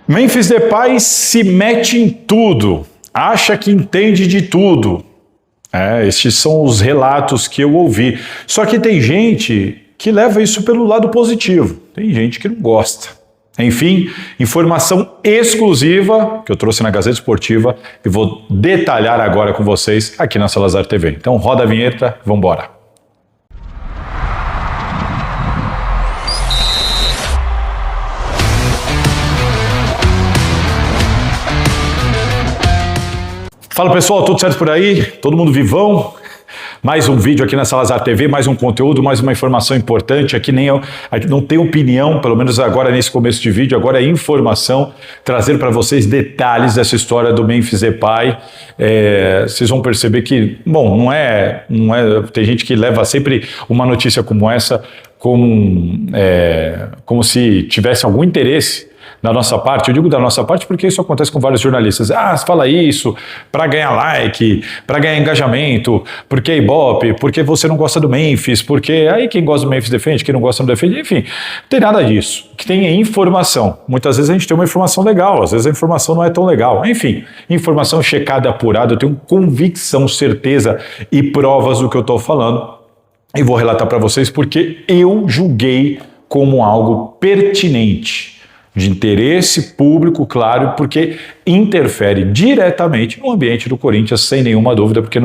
Memphis Depay se mete em tudo, acha que entende de tudo. Estes são os relatos que eu ouvi. Só que tem gente que leva isso pelo lado positivo, tem gente que não gosta. Enfim, informação exclusiva que eu trouxe na Gazeta Esportiva e vou detalhar agora com vocês aqui na Salazar TV. Então roda a vinheta, vamos embora. Fala pessoal, tudo certo por aí? Todo mundo vivão? Mais um vídeo aqui na Salazar TV, mais um conteúdo, mais uma informação importante. Aqui não tem opinião, pelo menos agora nesse começo de vídeo, agora é informação, trazer para vocês detalhes dessa história do Memphis Depay. Vocês vão perceber que, bom, não é, tem gente que leva sempre uma notícia como essa como se tivesse algum interesse da nossa parte. Eu digo da nossa parte porque isso acontece com vários jornalistas. Você fala isso para ganhar like, para ganhar engajamento, porque é Ibope, porque você não gosta do Memphis, porque aí quem gosta do Memphis defende, quem não gosta não defende, enfim, não tem nada disso. O que tem é informação. Muitas vezes a gente tem uma informação legal, às vezes a informação não é tão legal. Enfim, informação checada, apurada, eu tenho convicção, certeza e provas do que eu estou falando e vou relatar para vocês porque eu julguei como algo pertinente, de interesse público, claro, porque interfere diretamente no ambiente do Corinthians, sem nenhuma dúvida, porque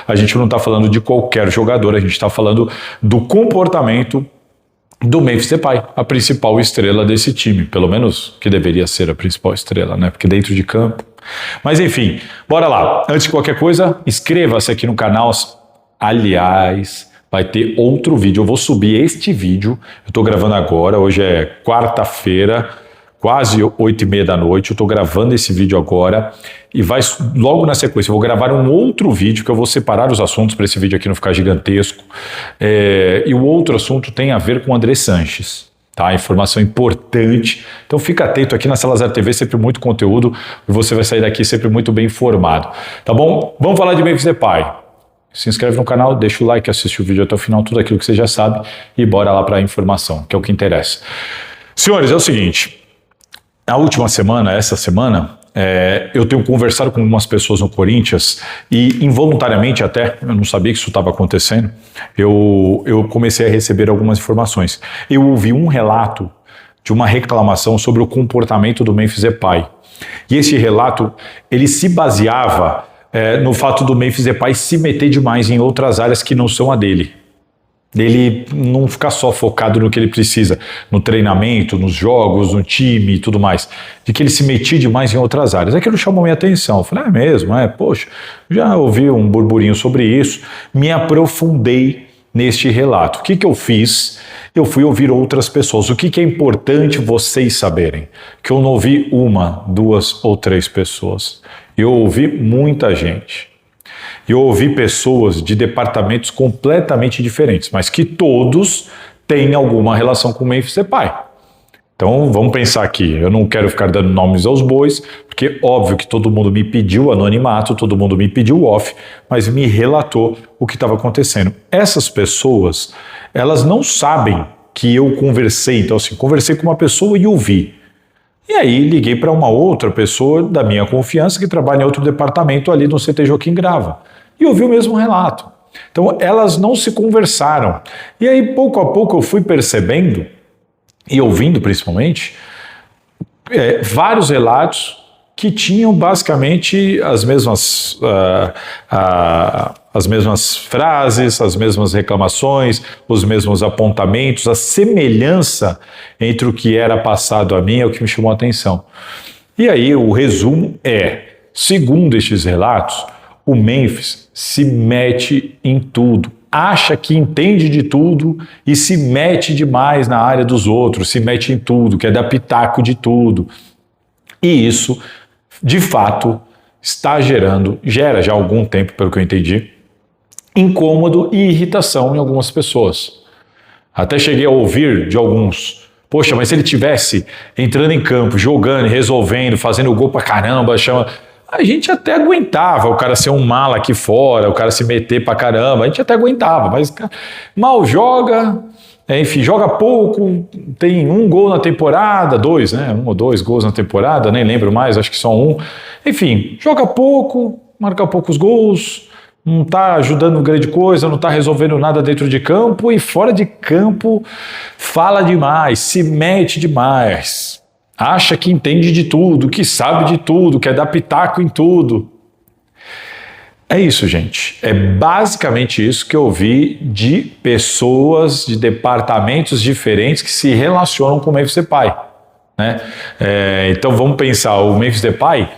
a gente não está falando de qualquer jogador, a gente está falando do comportamento do Memphis Depay, a principal estrela desse time, pelo menos que deveria ser a principal estrela, né? Porque dentro de campo. Mas enfim, bora lá. Antes de qualquer coisa, inscreva-se aqui no canal. Aliás, vai ter outro vídeo. Eu vou subir este vídeo. Eu estou gravando agora, hoje é quarta-feira, quase 8h30 da noite, eu estou gravando esse vídeo agora e vai logo na sequência, eu vou gravar um outro vídeo que eu vou separar os assuntos para esse vídeo aqui não ficar gigantesco, e o outro assunto tem a ver com o André Sanches, tá? Informação importante, então fica atento aqui na Salazar TV, sempre muito conteúdo e você vai sair daqui sempre muito bem informado, tá bom? Vamos falar de Memphis Depay. Se inscreve no canal, deixa o like, assiste o vídeo até o final, tudo aquilo que você já sabe e bora lá para a informação, que é o que interessa. Senhores, é o seguinte, a última semana, essa semana, eu tenho conversado com algumas pessoas no Corinthians e involuntariamente até, eu não sabia que isso estava acontecendo, eu comecei a receber algumas informações. Eu ouvi um relato de uma reclamação sobre o comportamento do Memphis Depay. E esse relato, ele se baseava no fato do Memphis Depay se meter demais em outras áreas que não são a dele. Ele não ficar só focado no que ele precisa, no treinamento, nos jogos, no time e tudo mais, de que ele se metia demais em outras áreas. Aquilo chamou minha atenção, eu falei, mesmo, poxa, já ouvi um burburinho sobre isso, me aprofundei neste relato. O que eu fiz? Eu fui ouvir outras pessoas. O que é importante vocês saberem? Que eu não ouvi uma, duas ou três pessoas, eu ouvi muita gente. Eu ouvi pessoas de departamentos completamente diferentes, mas que todos têm alguma relação com o Memphis Depay. Então vamos pensar aqui, eu não quero ficar dando nomes aos bois, porque óbvio que todo mundo me pediu anonimato, todo mundo me pediu off, mas me relatou o que estava acontecendo. Essas pessoas, elas não sabem que eu conversei, então assim, conversei com uma pessoa e ouvi. E aí liguei para uma outra pessoa da minha confiança que trabalha em outro departamento ali no CT Joaquim Grava. E ouvi o mesmo relato. Então elas não se conversaram. E aí pouco a pouco eu fui percebendo, e ouvindo principalmente, vários relatos que tinham basicamente as mesmas frases, as mesmas reclamações, os mesmos apontamentos, a semelhança entre o que era passado a mim é o que me chamou a atenção. E aí o resumo segundo estes relatos, o Memphis se mete em tudo, acha que entende de tudo e se mete demais na área dos outros, se mete em tudo, quer dar pitaco de tudo. E isso, de fato, gera já há algum tempo, pelo que eu entendi, incômodo e irritação em algumas pessoas. Até cheguei a ouvir de alguns, poxa, mas se ele tivesse entrando em campo, jogando, resolvendo, fazendo gol pra caramba, a gente até aguentava o cara ser um mala aqui fora, o cara se meter pra caramba, a gente até aguentava, mas mal joga, enfim, joga pouco, tem um gol na temporada, dois, né? 1 ou 2 gols na temporada, nem lembro mais, acho que só um. Enfim, joga pouco, marca poucos gols, não está ajudando grande coisa, não está resolvendo nada dentro de campo e fora de campo fala demais, se mete demais, acha que entende de tudo, que sabe de tudo, quer dar pitaco em tudo. É isso, gente. É basicamente isso que eu ouvi de pessoas de departamentos diferentes que se relacionam com o Memphis Depay, né? Então vamos pensar, o Memphis Depay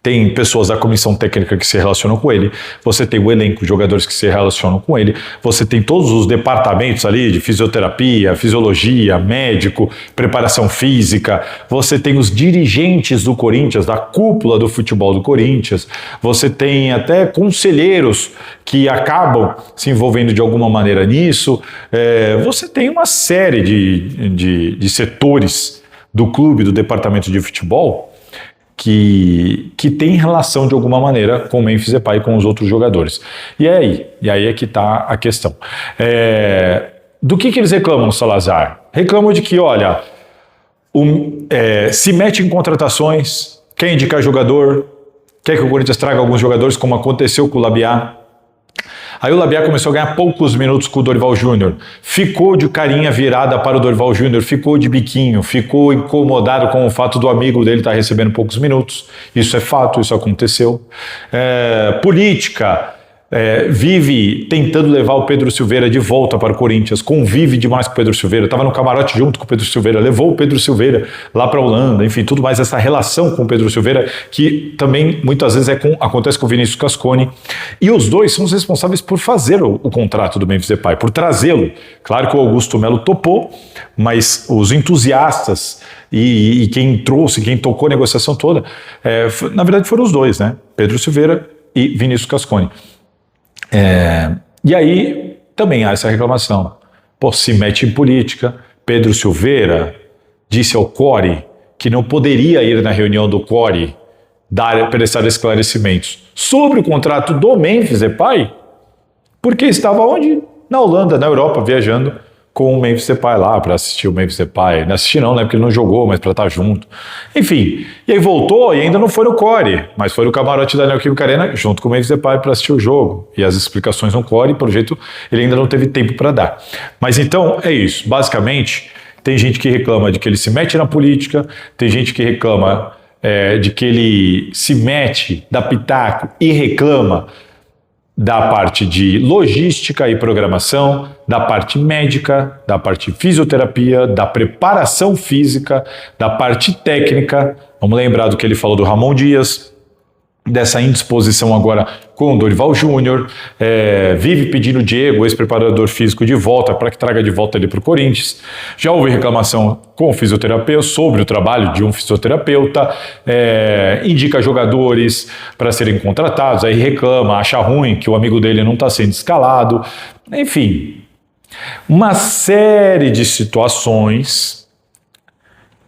tem pessoas da comissão técnica que se relacionam com ele, você tem o elenco de jogadores que se relacionam com ele, você tem todos os departamentos ali de fisioterapia, fisiologia, médico, preparação física, você tem os dirigentes do Corinthians, da cúpula do futebol do Corinthians, você tem até conselheiros que acabam se envolvendo de alguma maneira nisso, você tem uma série de setores do clube, do departamento de futebol, que tem relação de alguma maneira com o Memphis Depay e com os outros jogadores. E aí é que está a questão. Do que eles reclamam, Salazar? Reclamam de que, olha, se mete em contratações, quer indicar jogador, quer que o Corinthians traga alguns jogadores, como aconteceu com o Labiat. Aí o Labiat começou a ganhar poucos minutos com o Dorival Júnior, ficou de carinha virada para o Dorival Júnior, ficou de biquinho, ficou incomodado com o fato do amigo dele estar recebendo poucos minutos. Isso é fato, isso aconteceu. Política, vive tentando levar o Pedro Silveira de volta para o Corinthians, convive demais com o Pedro Silveira, estava no camarote junto com o Pedro Silveira, levou o Pedro Silveira lá para a Holanda, enfim, tudo mais, essa relação com o Pedro Silveira, que também muitas vezes acontece com o Vinícius Casconi, e os dois são os responsáveis por fazer o contrato do Memphis Depay, por trazê-lo. Claro que o Augusto Melo topou, mas os entusiastas e quem trouxe, quem tocou a negociação toda, na verdade foram os dois, né? Pedro Silveira e Vinícius Casconi. E aí também há essa reclamação. Se mete em política. Pedro Silveira disse ao CORE que não poderia ir na reunião do CORE prestar esclarecimentos sobre o contrato do Memphis Depay, porque estava onde? Na Holanda, na Europa, viajando com o Memphis Depay lá para assistir o Memphis Depay. Não assistir não, né? Porque ele não jogou, mas para estar junto. Enfim, e aí voltou e ainda não foi no CORE, mas foi no camarote da Neoquímica Arena junto com o Memphis Depay para assistir o jogo. E as explicações no CORE, pelo jeito, ele ainda não teve tempo para dar. Mas então é isso. Basicamente, tem gente que reclama de que ele se mete na política, tem gente que reclama de que ele se mete, dá pitaco e reclama da parte de logística e programação, da parte médica, da parte de fisioterapia, da preparação física, da parte técnica. Vamos lembrar do que ele falou do Ramon Dias, dessa indisposição agora com o Dorival Júnior, vive pedindo o Diego, ex-preparador físico, de volta para que traga de volta ele para o Corinthians. Já houve reclamação com o fisioterapeuta sobre o trabalho de um fisioterapeuta, indica jogadores para serem contratados, aí reclama, acha ruim que o amigo dele não está sendo escalado, enfim, uma série de situações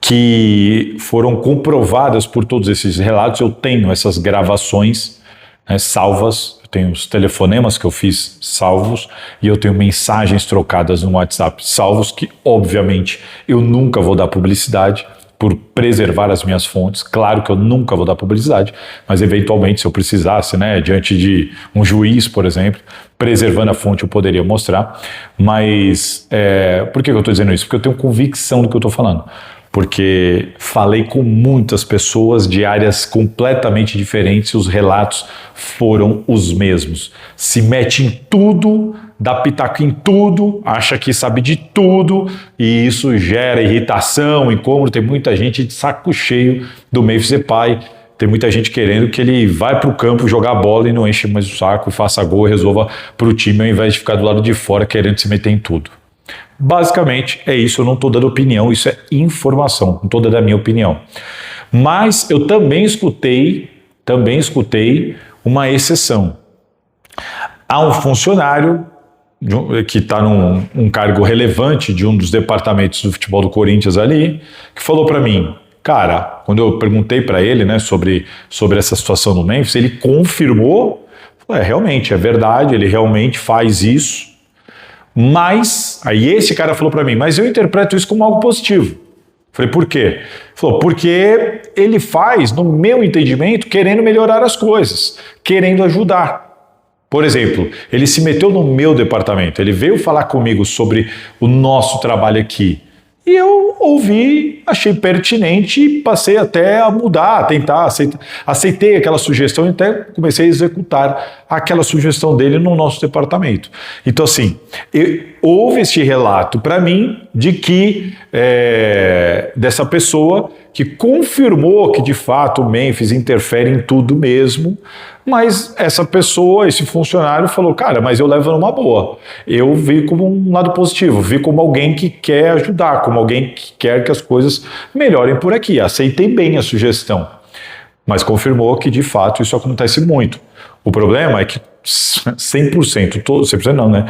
que foram comprovadas por todos esses relatos. Eu tenho essas gravações salvas, eu tenho os telefonemas que eu fiz salvos e eu tenho mensagens trocadas no WhatsApp salvos que, obviamente, eu nunca vou dar publicidade por preservar as minhas fontes. Claro que eu nunca vou dar publicidade, mas eventualmente, se eu precisasse, né, diante de um juiz, por exemplo, preservando a fonte, eu poderia mostrar. Mas por que eu estou dizendo isso? Porque eu tenho convicção do que eu estou falando. Porque falei com muitas pessoas de áreas completamente diferentes e os relatos foram os mesmos. Se mete em tudo, dá pitaco em tudo, acha que sabe de tudo e isso gera irritação, incômodo. Tem muita gente de saco cheio do Memphis Depay, tem muita gente querendo que ele vá para o campo jogar bola e não enche mais o saco, faça gol e resolva para o time ao invés de ficar do lado de fora querendo se meter em tudo. Basicamente é isso, eu não estou dando opinião, isso é informação, não estou dando a minha opinião. Mas eu também escutei uma exceção. Há um funcionário que está num cargo relevante de um dos departamentos do futebol do Corinthians ali, que falou para mim, cara, quando eu perguntei para ele, né, sobre essa situação no Memphis, ele confirmou, realmente, é verdade, ele realmente faz isso. Mas, aí esse cara falou para mim, mas eu interpreto isso como algo positivo. Falei, por quê? Ele falou, porque ele faz, no meu entendimento, querendo melhorar as coisas, querendo ajudar. Por exemplo, ele se meteu no meu departamento, ele veio falar comigo sobre o nosso trabalho aqui. E eu ouvi, achei pertinente e passei até a mudar, a tentar, aceitei aquela sugestão e até comecei a executar aquela sugestão dele no nosso departamento. Então, assim, houve este relato para mim de que dessa pessoa que confirmou que de fato o Memphis interfere em tudo mesmo, mas essa pessoa, esse funcionário falou, cara, mas eu levo numa boa. Eu vi como um lado positivo, vi como alguém que quer ajudar, como alguém que quer que as coisas melhorem por aqui. Aceitei bem a sugestão, mas confirmou que de fato isso acontece muito. O problema é que 100%, 100% não, né?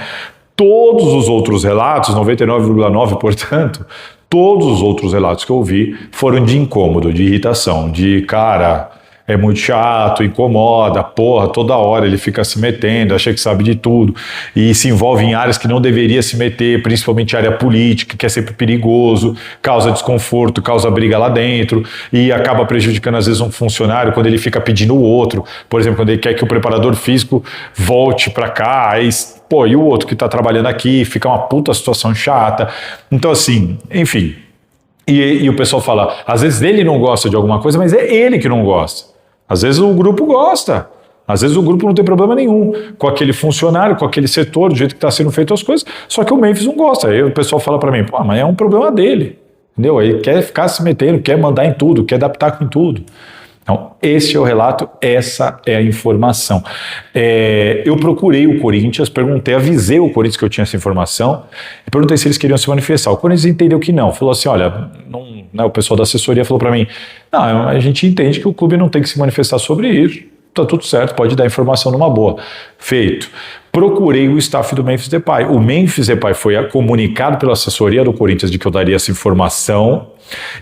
Todos os outros relatos, 99,9%, portanto, todos os outros relatos que eu ouvi foram de incômodo, de irritação, de cara, é muito chato, incomoda, porra, toda hora ele fica se metendo, acha que sabe de tudo e se envolve em áreas que não deveria se meter, principalmente área política, que é sempre perigoso, causa desconforto, causa briga lá dentro e acaba prejudicando às vezes um funcionário quando ele fica pedindo o outro, por exemplo, quando ele quer que o preparador físico volte para cá, aí, pô, e o outro que está trabalhando aqui, fica uma puta situação chata. Então assim, enfim, e o pessoal fala, às vezes ele não gosta de alguma coisa, mas é ele que não gosta. Às vezes o grupo gosta, às vezes o grupo não tem problema nenhum com aquele funcionário, com aquele setor, do jeito que está sendo feito as coisas, só que o Memphis não gosta. Aí o pessoal fala para mim, pô, mas é um problema dele, entendeu? Ele quer ficar se metendo, quer mandar em tudo, quer adaptar com tudo. Então, esse é o relato, essa é a informação. Eu procurei o Corinthians, avisei o Corinthians que eu tinha essa informação e perguntei se eles queriam se manifestar. O Corinthians entendeu que não, falou assim, olha, não, né, o pessoal da assessoria falou para mim, não, a gente entende que o clube não tem que se manifestar sobre isso, tá tudo certo, pode dar informação numa boa. Feito. Procurei o staff do Memphis Depay. O Memphis Depay foi comunicado pela assessoria do Corinthians de que eu daria essa informação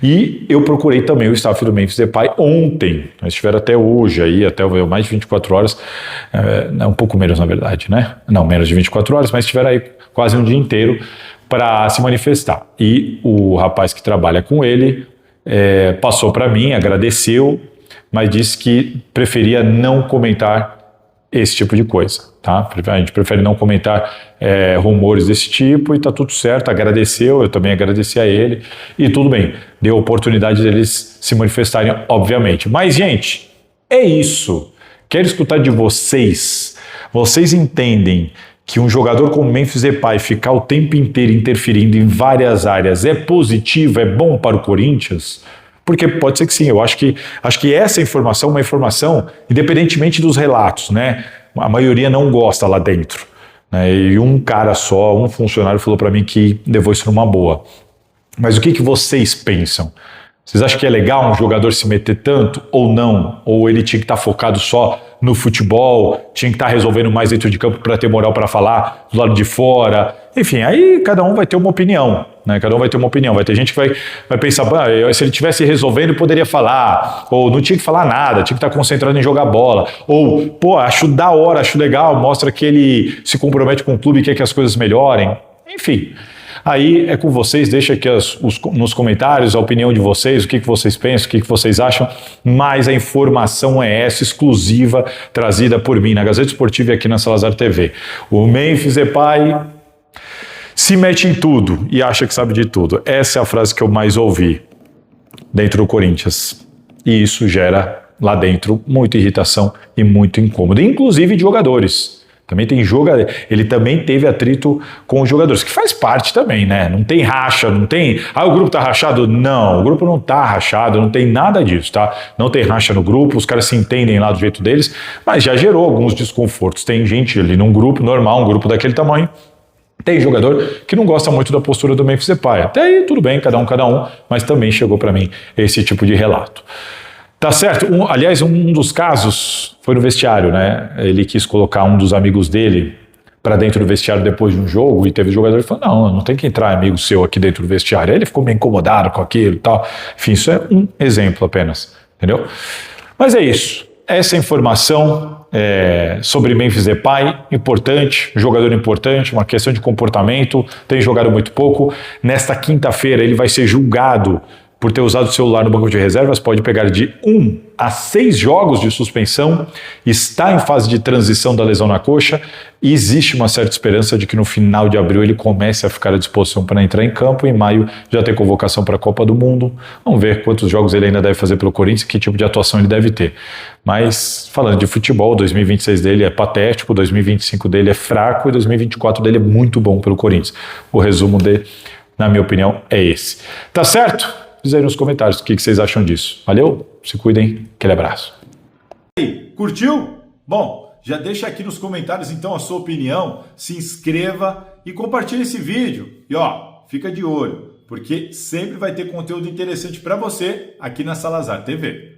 e eu procurei também o staff do Memphis Depay ontem. Eles estiveram até hoje, aí, até mais de 24 horas, um pouco menos na verdade, né? Não, menos de 24 horas, mas estiveram aí quase um dia inteiro para se manifestar. E o rapaz que trabalha com ele passou para mim, agradeceu, mas disse que preferia não comentar esse tipo de coisa, tá? A gente prefere não comentar rumores desse tipo e tá tudo certo, agradeceu, eu também agradeci a ele e tudo bem, deu a oportunidade deles se manifestarem, obviamente. Mas, gente, é isso. Quero escutar de vocês. Vocês entendem que um jogador como Memphis Depay ficar o tempo inteiro interferindo em várias áreas é positivo, é bom para o Corinthians? Porque pode ser que sim, eu acho que essa informação é uma informação, independentemente dos relatos, né? A maioria não gosta lá dentro, né? E um cara só, um funcionário falou para mim que levou isso numa boa. Mas o que vocês pensam? Vocês acham que é legal um jogador se meter tanto ou não? Ou ele tinha que estar focado só no futebol, tinha que estar resolvendo mais dentro de campo para ter moral para falar do lado de fora? Enfim, aí cada um vai ter uma opinião, né? Cada um vai ter uma opinião. Vai ter gente que vai pensar, se ele estivesse resolvendo, ele poderia falar, ou não tinha que falar nada, tinha que estar concentrado em jogar bola, ou, pô, acho da hora, acho legal, mostra que ele se compromete com o clube e quer que as coisas melhorem. Enfim, aí é com vocês, deixa aqui nos comentários a opinião de vocês, o que vocês pensam, o que vocês acham, mas a informação é essa, exclusiva, trazida por mim na Gazeta Esportiva e aqui na Salazar TV. O Memphis Depay se mete em tudo e acha que sabe de tudo. Essa é a frase que eu mais ouvi dentro do Corinthians. E isso gera lá dentro muita irritação e muito incômodo, inclusive de jogadores. Também tem ele também teve atrito com os jogadores, que faz parte também, né? Não tem racha, não tem... o grupo tá rachado? Não, o grupo não tá rachado, não tem nada disso, tá? Não tem racha no grupo, os caras se entendem lá do jeito deles, mas já gerou alguns desconfortos. Tem gente ali num grupo normal, um grupo daquele tamanho, tem jogador que não gosta muito da postura do Memphis Depay. Até aí tudo bem, cada um, mas também chegou para mim esse tipo de relato. Tá certo? Aliás, um dos casos foi no vestiário, né? Ele quis colocar um dos amigos dele para dentro do vestiário depois de um jogo e teve jogador que falou, não tem que entrar amigo seu aqui dentro do vestiário. Aí ele ficou meio incomodado com aquilo e tal. Enfim, isso é um exemplo apenas, entendeu? Mas é isso. essa informação sobre Memphis Depay, importante, jogador importante, uma questão de comportamento, tem jogado muito pouco. Nesta quinta-feira ele vai ser julgado por ter usado o celular no banco de reservas, pode pegar de 1 a 6 jogos de suspensão, está em fase de transição da lesão na coxa e existe uma certa esperança de que no final de abril ele comece a ficar à disposição para entrar em campo. Em maio já tem convocação para a Copa do Mundo. Vamos ver quantos jogos ele ainda deve fazer pelo Corinthians, que tipo de atuação ele deve ter. Mas falando de futebol, 2026 dele é patético, 2025 dele é fraco e 2024 dele é muito bom pelo Corinthians. O resumo dele, na minha opinião, é esse. Tá certo? Diz aí nos comentários o que vocês acham disso. Valeu, se cuidem, aquele abraço. E aí, curtiu? Bom, já deixa aqui nos comentários então a sua opinião, se inscreva e compartilhe esse vídeo. E ó, fica de olho, porque sempre vai ter conteúdo interessante para você aqui na Salazar TV.